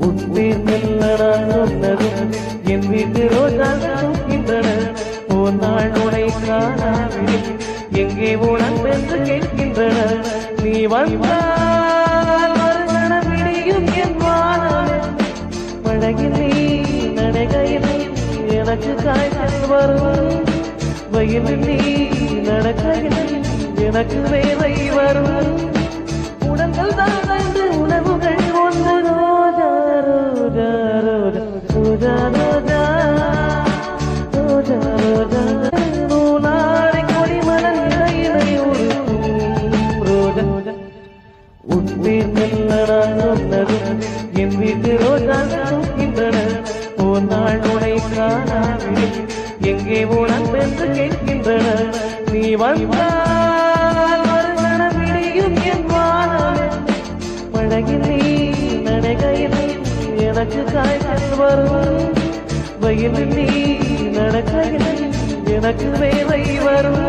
உன்மேல் நான் சொன்னது என் வீட்டு ரோஜாக்கள் தூக்கின்றன. ஒரு நாள் உனை காணாமல் எங்கே உனக்கு என்று கேட்கின்றன. நீ வந்தால் மறுகண விடியும் என் வானமே. மழையில் நீ நடைகையில் எனக்கு காய்ச்சல் வரும். வயலில் நீ நடக்கையில் எனக்கு வேலை வரும். உடல்கள் தான் ரெண்டு உணவுகள் ஒன்று. ரோஜா ரோஜா ரோஜா ரோஜா ரோஜா ரோஜா நூலாடை கொடிமலர் இடையிலை உருக்கும் ரோஜா. உன்மேல் நான் சொன்னது என் வீட்டு ரோஜாக்கள் தூக்கின்றன. ஒரு நாள் உனை காணாமல் எங்கே உனக்கு என்று கேட்கின்றன. நீ வந்தால் மறுகண விடியும் என் வானமே. மழையில் நீ நடைகையில் எனக்கு காய்ச்சல் வரும். வயலில் நீ நடக்கையில் எனக்கு வேலை வரும்.